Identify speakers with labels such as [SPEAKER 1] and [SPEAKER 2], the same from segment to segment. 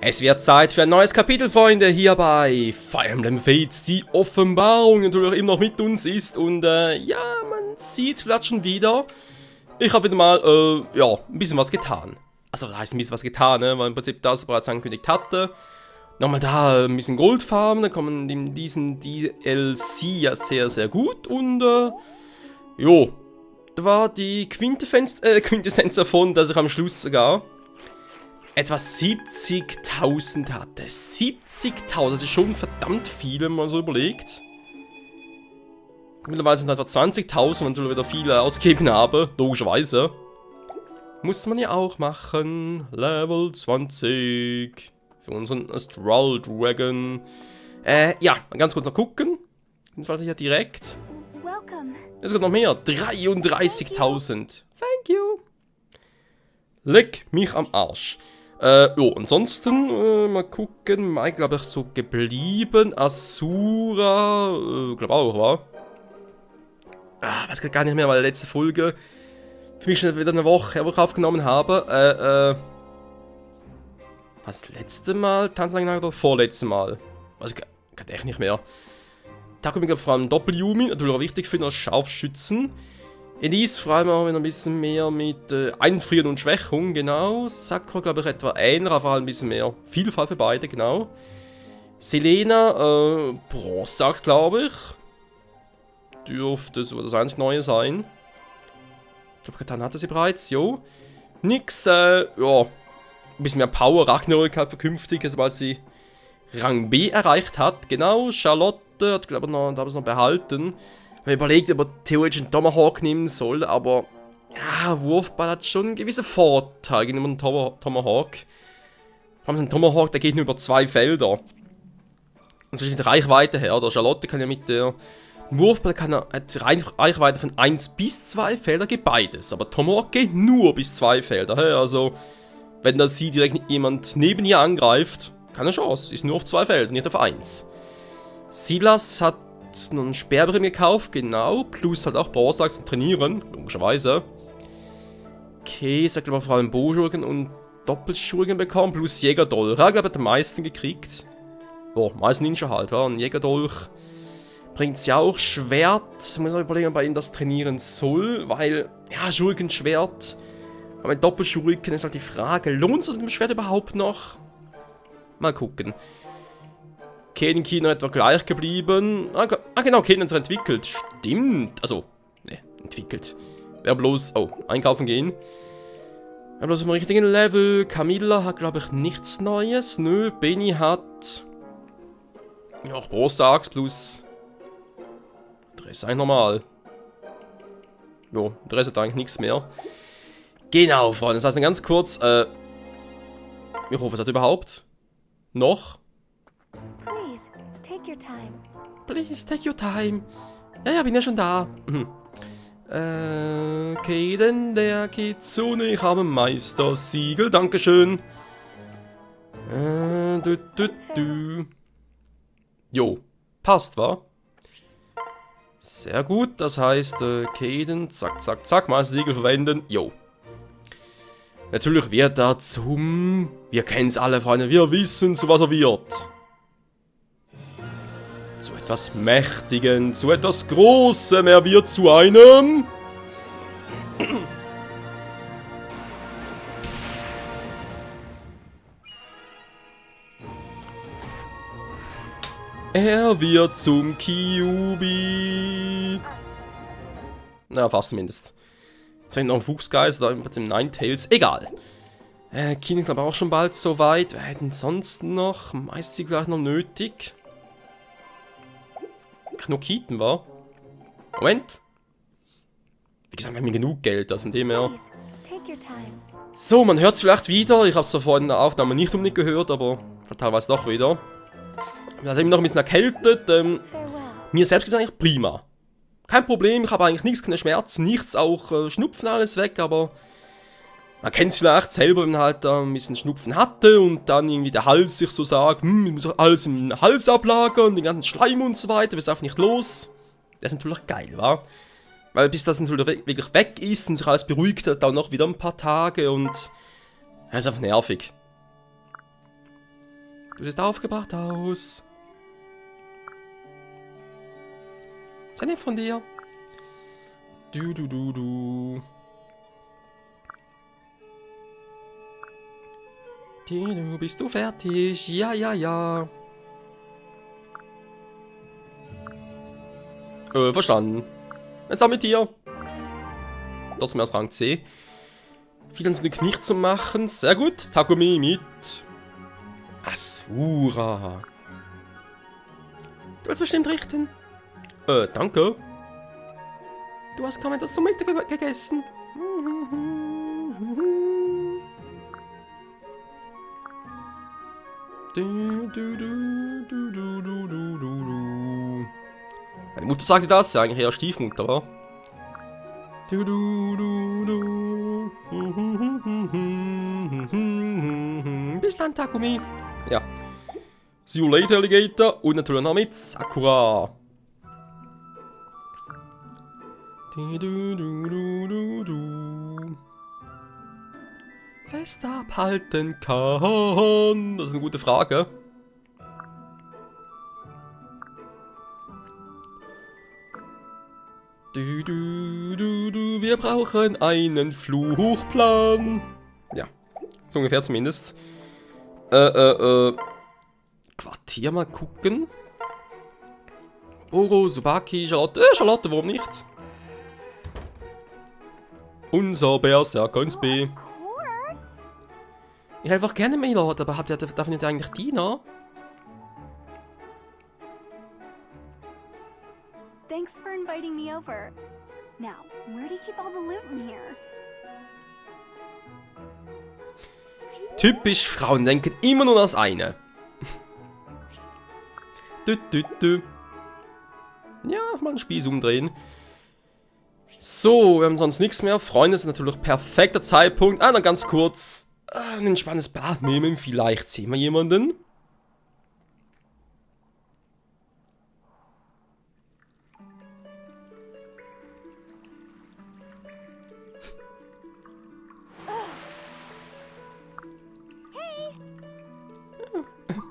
[SPEAKER 1] Es wird Zeit für ein neues Kapitel, Freunde, hier bei Fire Emblem Fates, die Offenbarung natürlich immer noch mit uns ist und ja, man sieht es vielleicht schon wieder. Ich habe wieder mal, ja, ein bisschen was getan. Also, das heißt ein bisschen was getan, ne, weil im Prinzip das bereits angekündigt hatte. Nochmal da ein bisschen Gold farmen, dann kommen in diesen DLC ja sehr, sehr gut und jo, da war die Quintessenz davon, dass ich am Schluss sogar etwa 70.000 hatte. 70.000, das ist schon verdammt viel, wenn man so überlegt. Mittlerweile sind etwa 20.000, wenn ich wieder viele ausgegeben habe, logischerweise. Muss man ja auch machen. Level 20. Für unseren Astral Dragon. Ja, ganz kurz noch gucken. Dann fällt hier direkt. Es gibt noch mehr. 33.000. Thank you. Leck mich am Arsch. Jo, ansonsten, mal gucken. Mike, glaube ich, so geblieben. Asura, glaube auch, war. Weiß gar nicht mehr, weil letzte Folge für mich schon wieder eine Woche, wo ich aufgenommen habe. Was, letzte Mal? Tanzanlage oder vorletzte Mal? Also, kann echt nicht mehr. Takumi, glaube ich, vor allem Doppel-Yumi, natürlich auch wichtig für den Scharfschützen. Elise vor allem auch wieder ein bisschen mehr mit Einfrieren und Schwächung, genau. Sakura, glaube ich, etwa ähnlich, aber halt ein bisschen mehr Vielfalt für beide, genau. Selena, Bronze, glaube ich. Dürfte so das einzig Neue sein. Ich glaube, Katan hatte sie bereits, jo. Nix, ja, ein bisschen mehr Power, Ragnarök halt für künftig, sobald sie Rang B erreicht hat. Genau, Charlotte hat, glaube ich, noch behalten. Man überlegt, ob er theoretisch einen Tomahawk nehmen soll, aber ja, Wurfball hat schon einen gewissen Vorteil gegenüber einem Tomahawk. Vor allem ein Tomahawk, der geht nur über 2 Felder. Und zwischen der Reichweite her, oder Charlotte kann ja mit der Wurfball hat Reichweite von 1 bis 2 Felder, geht beides. Aber Tomahawk geht nur bis 2 Felder. Hey, also, wenn da sie direkt jemand neben ihr angreift, keine Chance. Ist nur auf 2 Felder, nicht auf 1. Silas hat noch einen Sperrbrim gekauft, genau. Plus halt auch Bronze zum Trainieren, logischerweise. Käse hat, glaube ich, vor allem Boschurgen und Doppelschurgen bekommen, plus Jägerdolch. Ja, glaube ich, hat am meisten gekriegt. Oh, meisten Ninja halt, ja. Und Jägerdolch bringt sie auch. Schwert, muss man überlegen, ob man ihn das trainieren soll, weil, ja, Schurkenschwert. Aber mit Doppelschurken ist halt die Frage, lohnt es mit dem Schwert überhaupt noch? Mal gucken. Kaden Kino etwa gleich geblieben. Genau, Kaden hat sich entwickelt. Stimmt. Also, ne, entwickelt. Wäre bloß, einkaufen gehen. Wäre bloß im richtigen Level. Camilla hat, glaube ich, nichts Neues. Nö, Benny hat ja, Großtags plus der Rest ist eigentlich normal. Jo, der Rest hat eigentlich nichts mehr. Genau, Freunde. Das heißt, ganz kurz, ich hoffe, es hat überhaupt noch. Please, take your time. Ja, bin ja schon da. Kaden, der Kitsune, ich habe Meistersiegel, dankeschön. Jo, passt, wa? Sehr gut, das heißt, Kaden, zack, zack, zack, Meistersiegel verwenden, jo. Natürlich wird er wir kennen es alle, Freunde, wir wissen, zu was er wird. Zu etwas Mächtigen, zu etwas Großem, er wird zu einem... Er wird zum Kyuubi. Na, fast zumindest. Jetzt noch ein Fuchsgeist oder im Ninetales. Egal. Kino, glaube ich, auch schon bald soweit. Wer hätten sonst noch? Meist sie gleich noch nötig. Nur Keaton war. Moment. Wie gesagt, wir haben genug Geld, also von dem her. So, man hört es vielleicht wieder. Ich habe es vorhin in der Aufnahme nicht unbedingt gehört, aber teilweise doch wieder. Ich bin noch ein bisschen erkältet. Mir selbst geht es eigentlich prima. Kein Problem, ich habe eigentlich nichts, keine Schmerzen, nichts, auch Schnupfen, alles weg, aber man kennt es vielleicht selber, wenn man halt ein bisschen Schnupfen hatte und dann irgendwie der Hals sich so sagt, ich muss alles im Hals ablagern, den ganzen Schleim und so weiter, bis einfach nicht los. Das ist natürlich geil, wa? Weil bis das natürlich wirklich weg ist und sich alles beruhigt hat, dauert noch wieder ein paar Tage und das ist einfach nervig. Du siehst aufgebracht aus. Sehr nett von dir. Du. Bist du fertig? Ja. Verstanden. Jetzt auch mit dir. Das ist mehr als Rang C. Viel an so eine Knicht zu machen. Sehr gut. Takumi mit. Asura. Du willst bestimmt richten. Danke. Du hast kaum etwas zum Mittag gegessen. Meine Mutter sagte das, ja, eigentlich eher Stiefmutter, wa? Bis dann, Takumi. Ja. See you later, Alligator. Und natürlich noch mit Sakura. Fest abhalten kann. Das ist eine gute Frage. Wir brauchen einen Fluchplan. Ja, so ungefähr zumindest. Quartier mal gucken. Oro, Subaki, Charlotte. Charlotte, warum nicht? Unser Berserker ins B. Ich helfe auch gerne Mailord, aber darf nicht eigentlich Dina?
[SPEAKER 2] Thanks for inviting me over. Now, where do you keep all the loot in here?
[SPEAKER 1] Typisch, Frauen denken immer nur das eine. Ja, mal einen Spieß umdrehen. So, wir haben sonst nichts mehr. Freunde, sind natürlich perfekter Zeitpunkt. Noch ganz kurz ein entspanntes Bad nehmen. Vielleicht sehen wir jemanden.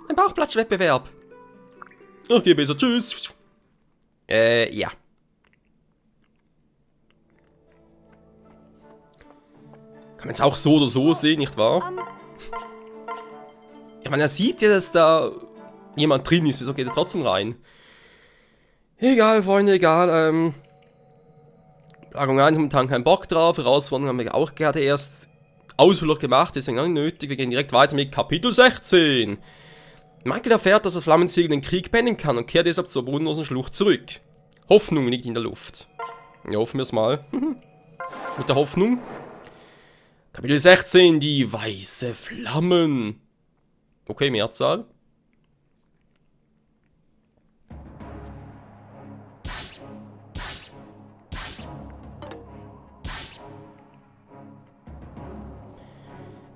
[SPEAKER 1] Ein Bauchplatschwettbewerb. Okay, besser. Tschüss. Ja. Kann man jetzt auch so oder so sehen, nicht wahr? Ich meine, er sieht ja, dass da jemand drin ist. Wieso geht er trotzdem rein? Egal, Freunde, egal. Lagerung 1 momentan keinen Bock drauf. Herausforderungen haben wir auch gerade erst ausführlich gemacht. Deswegen auch nicht nötig. Wir gehen direkt weiter mit Kapitel 16. Michael erfährt, dass das Flammenziegel den Krieg beenden kann und kehrt deshalb zur bodenlosen Schlucht zurück. Hoffnung liegt in der Luft. Ja, hoffen wir es mal. Mit der Hoffnung. Kapitel 16, die weiße Flammen. Okay, Mehrzahl.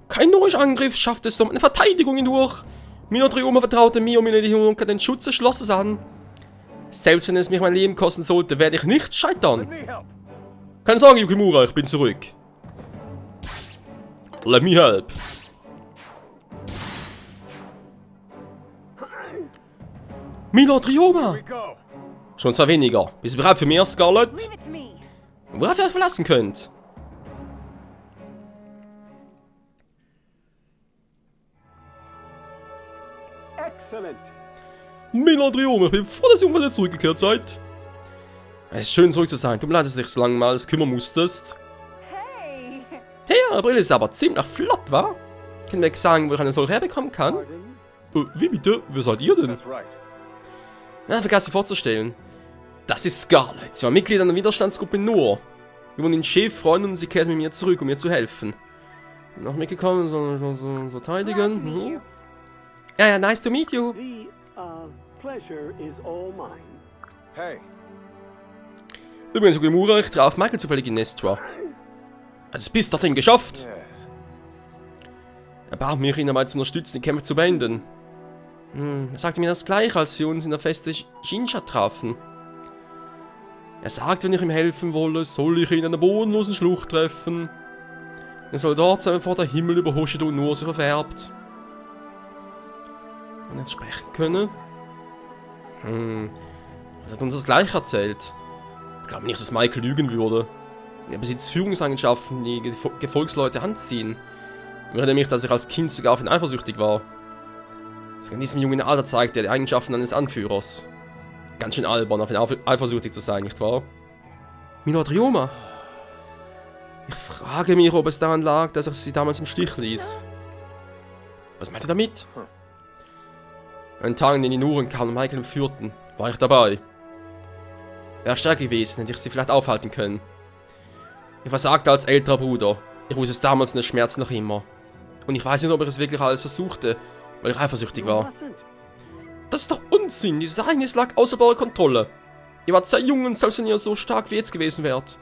[SPEAKER 1] Kein Durchangriff schafft es doch eine Verteidigung hindurch. Minotryoma vertraute mir und mir den Schutz des Schlosses an. Selbst wenn es mich mein Leben kosten sollte, werde ich nicht scheitern. Keine Sorge, Yukimura, ich bin zurück. Let me help. Minotryoma! Schon zwar weniger. Bist du bereit für mehr, Scarlet? Worauf ihr euch verlassen könnt. Minotryoma, ich bin froh, dass ihr irgendwann zurückgekehrt seid. Es ist schön, zurück zu sein. Tut mir leid, dass du dich so lange mal kümmern musstest. Hey, eure Brille ist aber ziemlich flott, wa? Könnt ihr mir sagen, wo ich eine solche herbekommen kann? Wie bitte? Wer seid ihr denn? Na, vergaß sie vorzustellen. Das ist Scarlet. Sie war Mitglied einer Widerstandsgruppe Nohr. Wir wurden in Chef Freunde und sie kehrte mit mir zurück, um mir zu helfen. Noch mitgekommen, so verteidigen. Mhm. Ja, nice to meet you.
[SPEAKER 3] Pleasure is all mine. Hey.
[SPEAKER 1] Übrigens, Yukimura, ich traf Michael zufällig in Nestra. Hat es bis dorthin geschafft. Er bat mich, ihn dabei zu unterstützen, die Kämpfe zu beenden. Er sagte mir das gleich, als wir uns in der Feste Shinsha trafen. Er sagt, wenn ich ihm helfen wolle, soll ich ihn in einer bodenlosen Schlucht treffen. Er soll dort sein, bevor der Himmel über Hoshido nur sich verfärbt. Und nicht sprechen können. Was hat uns das gleich erzählt? Ich glaube nicht, dass Michael lügen würde. Er besitzt Führungseigenschaften, die Gefolgsleute anziehen. Ich erinnere mich, dass ich als Kind sogar auf ihn eifersüchtig war. Sogar in diesem jungen Alter zeigt er die Eigenschaften eines Anführers. Ganz schön albern, auf ihn eifersüchtig zu sein, nicht wahr? Milord Ryoma. Ich frage mich, ob es daran lag, dass er sie damals im Stich ließ. Was meint er damit? An den Tagen, in denen die Nuren kamen und Michael entführten, war ich dabei. Er wäre stärker gewesen, hätte ich sie vielleicht aufhalten können. Ich versagte als älterer Bruder. Ich wusste es damals und es schmerzt noch immer. Und ich weiß nicht, ob ich es wirklich alles versuchte, weil ich eifersüchtig war. Das ist doch Unsinn, dieses Ereignis lag außer eurer Kontrolle. Ihr wart sehr jung und selbst wenn ihr so stark wie jetzt gewesen wärt.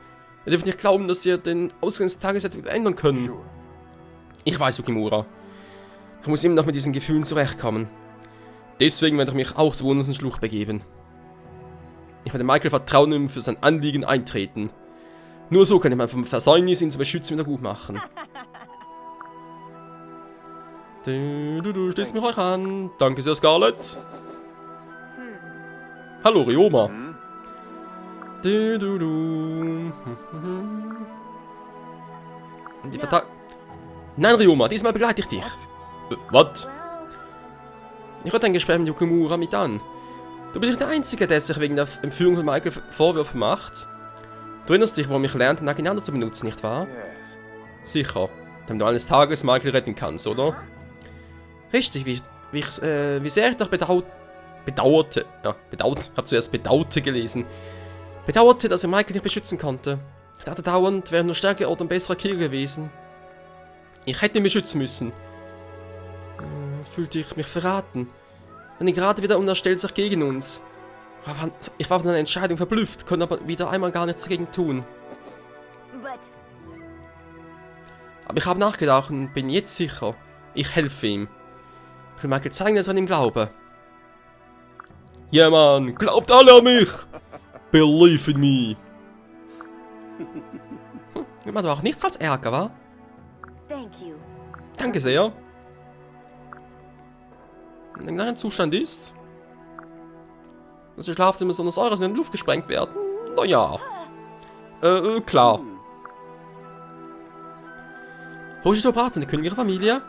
[SPEAKER 1] Ihr dürft nicht glauben, dass ihr den Ausgang des Tages hättet ändern können. Ich weiß, Yukimura. Ich muss immer noch mit diesen Gefühlen zurechtkommen. Deswegen werde ich mich auch zu Wunderns Schlucht begeben. Ich werde Michael vertrauen und für sein Anliegen eintreten. Nur so kann ich mein Versäumnis, ihn zu beschützen, wieder gut machen. Du schließt mich euch an. Danke sehr, Scarlett. Hallo, Ryoma. Und die Nein, Ryoma, diesmal begleite ich dich. Was? Ich hatte ein Gespräch mit Yukimura mit an. Du bist nicht der Einzige, der sich wegen der Entführung von Michael Vorwürfe macht. Du erinnerst dich, wo mich lernt, den Aginander zu benutzen, nicht wahr? Sicher. Damit du eines Tages Michael retten kannst, oder? Richtig, wie sehr ich doch bedauerte. Ja, hab zuerst bedauerte gelesen. Bedauerte, dass er Michael nicht beschützen konnte. Ich dachte dauernd, wäre nur stärker oder ein besserer Krieger gewesen. Ich hätte ihn beschützen müssen. Fühlte ich mich verraten. Und gerade wieder unterstellt sich gegen uns. Ich war von einer Entscheidung verblüfft, konnte aber wieder einmal gar nichts dagegen tun. Aber ich habe nachgedacht und bin jetzt sicher, ich helfe ihm. Ich will Michael zeigen, dass ich an ihm glaube. Ja, Mann, glaubt alle an mich! Believe in me! Man hat auch nichts als Ärger, wa? Danke sehr. Wenn der gleiche Zustand ist, dass die Schlafzimmer besonders eures in die Luft gesprengt werden, naja. Klar. Hoshito Brat sind die Königin ihrer Familie.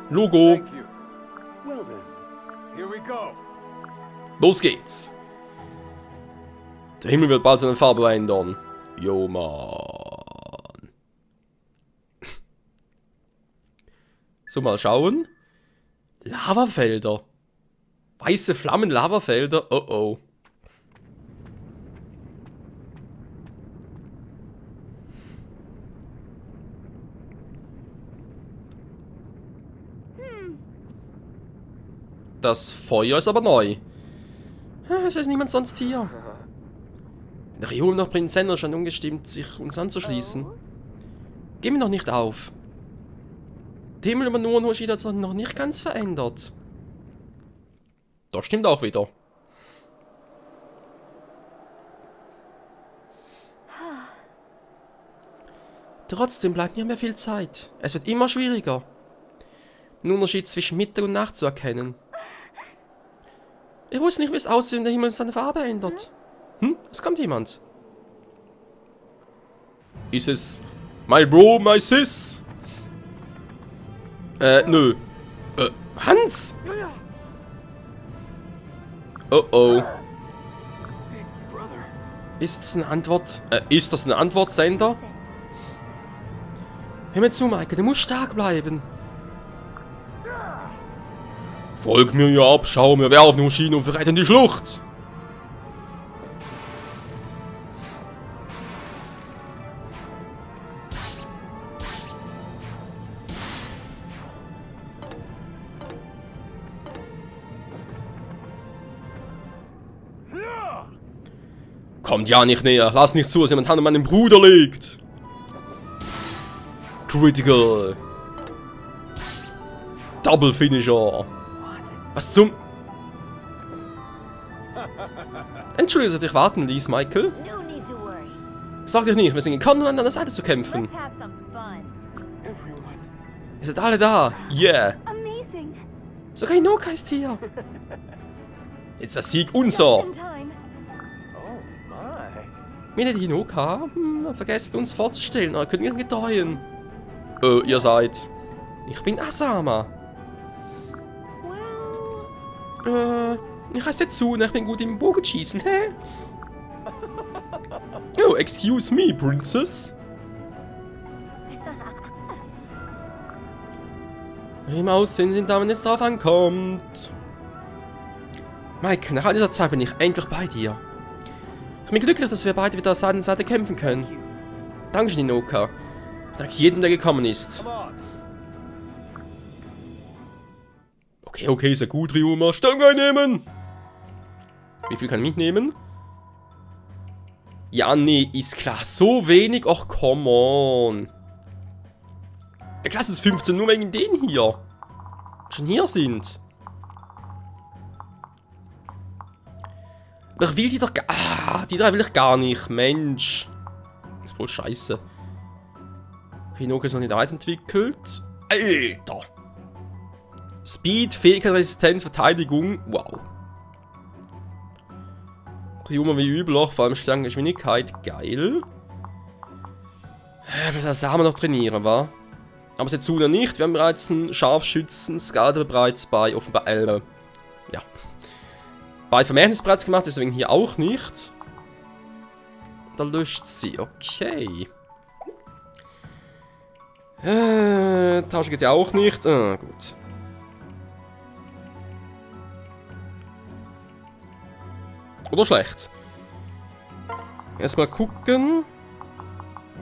[SPEAKER 1] Logo. Los geht's. Der Himmel wird bald seine Farbe ändern. Jo, Mann. So, mal schauen. Lavafelder. Weiße Flammen, Lavafelder. Oh oh. Das Feuer ist aber neu. Es ist niemand sonst hier. Der Ryoma noch Prinz Senna scheint ungestimmt, sich uns anzuschließen. Gehen wir noch nicht auf. Der Himmel über Nohren Hoshida hat sich noch nicht ganz verändert. Das stimmt auch wieder. Trotzdem bleibt nicht mehr viel Zeit. Es wird immer schwieriger, den Unterschied zwischen Mittag und Nacht zu erkennen. Ich wusste nicht, wie es aussieht, wenn der Himmel seine Farbe ändert. Es kommt jemand. Ist es my bro, my sis? Nö. Hans? Oh oh. Ist das eine Antwort? Ist das eine Antwort, Sender? Hör mir zu, Michael, du musst stark bleiben. Folg mir ja ab, schau mir, wer auf den Schienen und verreiten die Schlucht. Kommt ja nicht näher, lass nicht zu, dass jemand Hand an meinem Bruder legt. Critical. Double Finisher. Was zum... Entschuldige, dass ich warten ließ, Michael. Sag dich nicht, wir sind gekommen, um an deiner Seite zu kämpfen. Ihr seid alle da. Yeah. Sogar Hinoka ist hier. Jetzt das Sieg unser.
[SPEAKER 2] Just in time.
[SPEAKER 3] Oh, my.
[SPEAKER 1] Meine Hinoka, vergesst uns vorzustellen, eure Königin getreuen. Ihr seid... Ich bin Asama.
[SPEAKER 2] Well,
[SPEAKER 1] Ich heiße Tsuna, ich bin gut im Bogenschießen, hä? Oh, excuse me, Princess. Im Aussehen sind da, wenn es drauf ankommt. Mike, nach all dieser Zeit bin ich endlich bei dir. Ich bin glücklich, dass wir beide wieder Seite an Seite kämpfen können. Dankeschön, Hinoka. Danke jedem, der gekommen ist. Okay, sehr gut, Ryuma. Stellung einnehmen! Wie viel kann ich mitnehmen? Ja, nee, ist klar. So wenig? Och, come on. Der Klasse ist 15, nur wegen denen hier. Schon hier sind. Aber ich will die doch gar... Ah, die drei will ich gar nicht. Mensch. Das ist voll scheiße. Okay, Hinoka ist noch nicht weiterentwickelt. Alter. Speed, Fähigkeit, Resistenz, Verteidigung. Wow. Ryuma wie übel, vor allem Stärke, Geschwindigkeit. Geil. Das haben wir noch trainieren, wa? Aber Setsuna nicht. Wir haben bereits einen Scharfschützen. Skada bereits bei offenbar ja. Bei Vermächtnis bereits gemacht, deswegen hier auch nicht. Da löscht sie. Okay. Tauschen geht ja auch nicht. Gut. Oder schlecht. Erstmal gucken.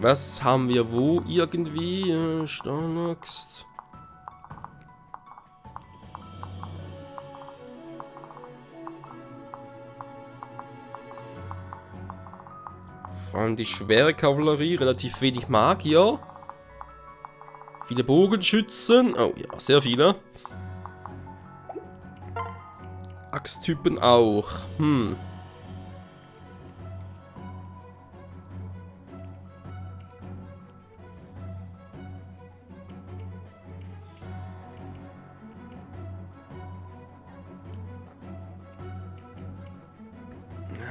[SPEAKER 1] Was haben wir wo irgendwie? Starnaxt. Vor allem die schwere Kavallerie, relativ wenig Magier. Viele Bogenschützen. Oh ja, sehr viele. Axttypen auch.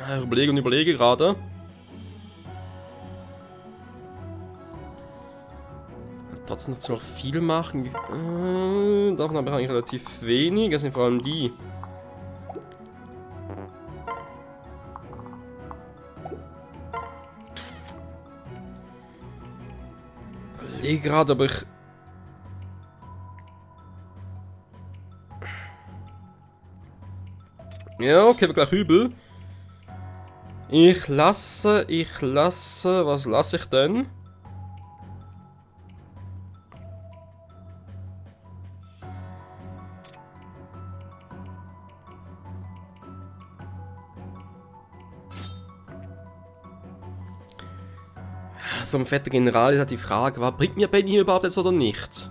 [SPEAKER 1] Ja, überlege gerade. Trotzdem noch viel machen. Davon habe ich eigentlich relativ wenig. Das sind vor allem die. Ich überlege gerade, ob ich... Ja, okay, wird gleich übel. Ich lasse, was lasse ich denn? So ein fetter General ist halt die Frage, was bringt mir Benny überhaupt jetzt oder nicht? Das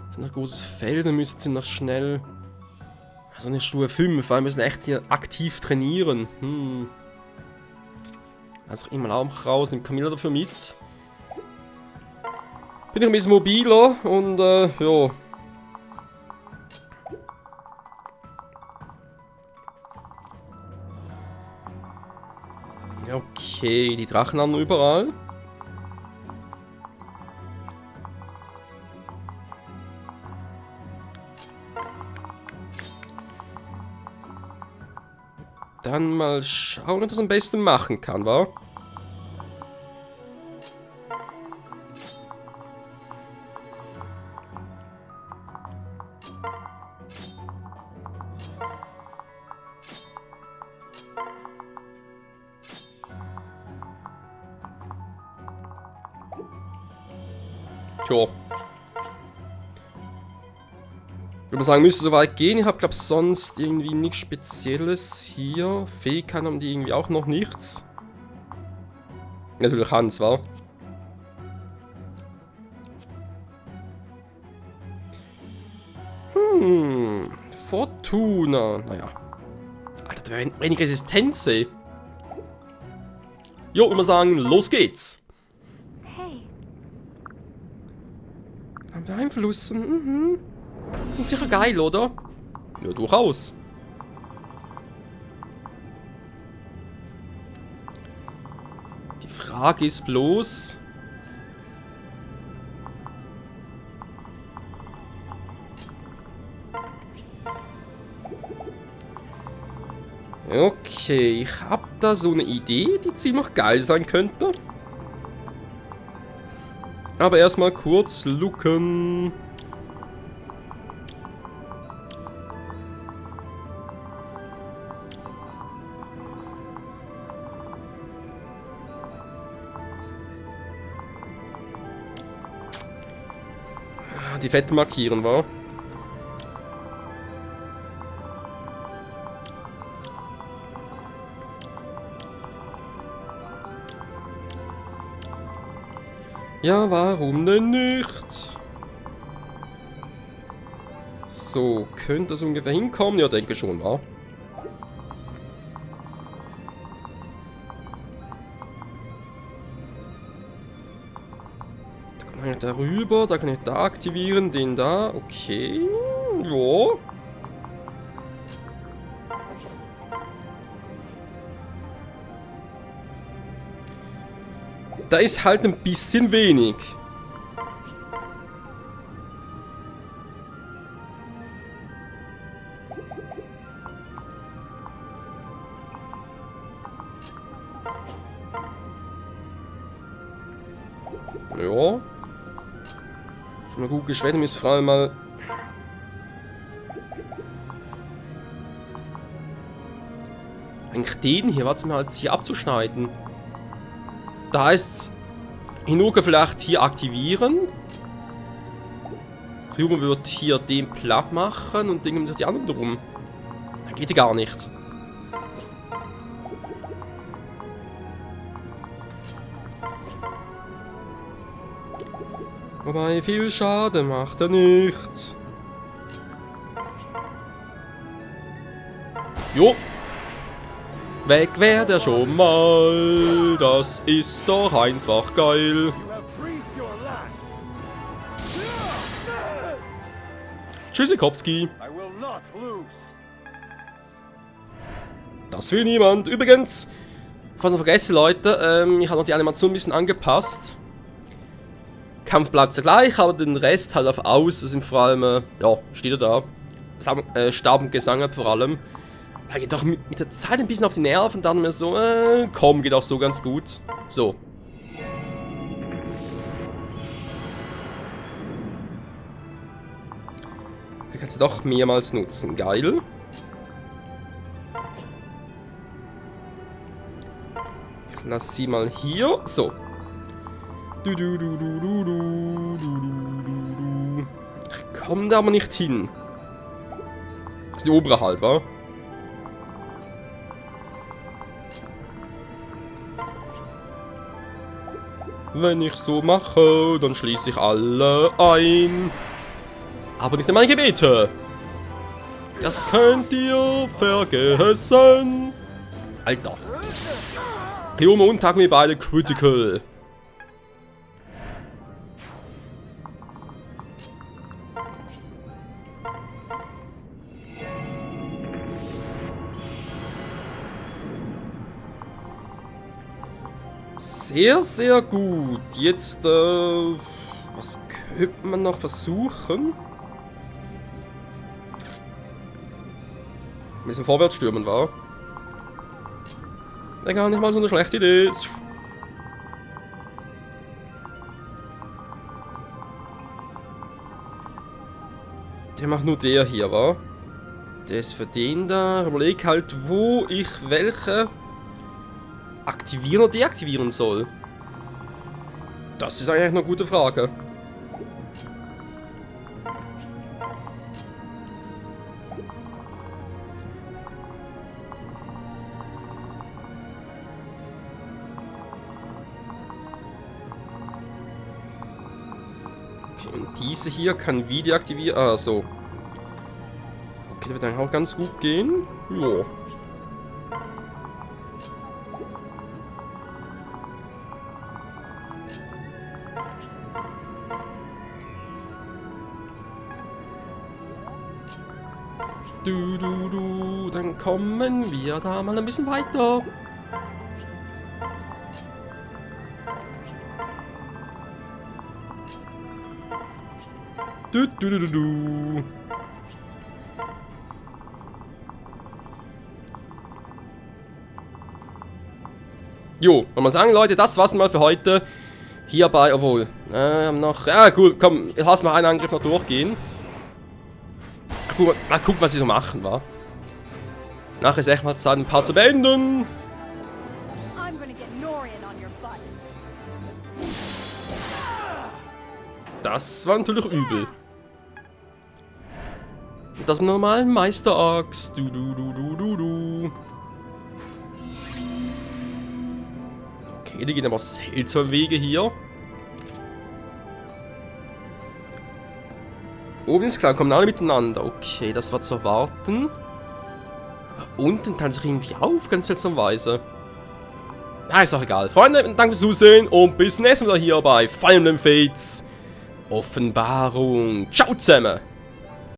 [SPEAKER 1] ist ein großes Feld, dann müssen sie noch schnell... Also eine Stufe 5, weil wir müssen echt hier aktiv trainieren. Also immer auch raus, nimmt Camilla dafür mit. Bin ich ein bisschen mobiler und ja. Okay, die Drachen haben überall. Dann mal schauen, was das am besten machen kann, wa? Tja. Ich würde sagen, müsste so weit gehen. Ich habe, glaube sonst irgendwie nichts Spezielles hier. Fähigkeiten haben die irgendwie auch noch nichts. Natürlich Hans, wa? Fortuna. Naja. Alter, da wäre wenig Resistenz, ey. Jo, immer sagen, los geht's.
[SPEAKER 2] Hey,
[SPEAKER 1] Beeinflussen, Klingt sicher geil, oder? Ja, durchaus. Die Frage ist bloß... Okay, ich hab da so eine Idee, die ziemlich geil sein könnte. Aber erstmal kurz looken. Die Fette markieren, wa? Ja, warum denn nicht? So, könnte das ungefähr hinkommen? Ja, denke schon, wa? Da kann ich darüber, da kann ich da aktivieren, den da, okay. Ja. Da ist halt ein bisschen wenig. Ja. Schon mal gut geschwätzt, ist vor allem mal... Eigentlich den hier, warte mal, jetzt hier abzuschneiden. Da heißt Hinoka vielleicht hier aktivieren. Ryuma wird hier den platt machen und Dingen sich die anderen drum. Dann geht die gar nicht. Wobei viel Schaden macht er nicht. Jo. Weg wär der schon mal, das ist doch einfach geil. Tschüssikowski. Das will niemand. Übrigens, fast noch vergessen, Leute, ich habe noch die Animation ein bisschen angepasst. Kampf bleibt ja gleich, aber den Rest halt auf aus. Das sind vor allem, ja, steht er da. Stab und Gesang vor allem. Er geht doch mit der Zeit ein bisschen auf die Nerven und dann mir so, komm, geht auch so ganz gut. So. Hier kannst du doch mehrmals nutzen. Geil. Ich lasse sie mal hier. So. Ich komme da aber nicht hin. Das ist die obere halt, wa? Wenn ich so mache, dann schließe ich alle ein. Aber nicht in meine Gebete. Das könnt ihr vergessen. Alter. Ryuma und Takumi beide critical. Sehr, sehr gut. Jetzt, was könnte man noch versuchen? Ein bisschen vorwärts stürmen, war. Der gar nicht mal so eine schlechte Idee ist. Der macht nur der hier, war. Der ist für den da. Überleg halt, wo ich welche aktivieren oder deaktivieren soll. Das ist eigentlich eine gute Frage. Okay, und diese hier kann wie deaktivieren. Ah, so. Okay, das wird dann auch ganz gut gehen. Jo. Dann kommen wir da mal ein bisschen weiter. Jo, wollen wir sagen, Leute, das war's mal für heute. Hierbei, obwohl, haben noch, ja gut, komm, lass mal einen Angriff noch durchgehen. Mal gucken, was sie so machen, wa? Nachher ist echt mal Zeit, ein paar zu beenden.
[SPEAKER 2] I'm gonna get Norian on your butt.
[SPEAKER 1] Das war natürlich übel. Das normalen Meister-Axt. Okay, die gehen aber seltsame Wege hier. Oben ist klar, kommen alle miteinander. Okay, das war zu erwarten. Aber unten teilt sich irgendwie auf, ganz seltsamerweise. Na, ist auch egal. Freunde, danke fürs Zusehen und bis nächstes Mal hier bei Fire Emblem Fates Offenbarung. Ciao zusammen!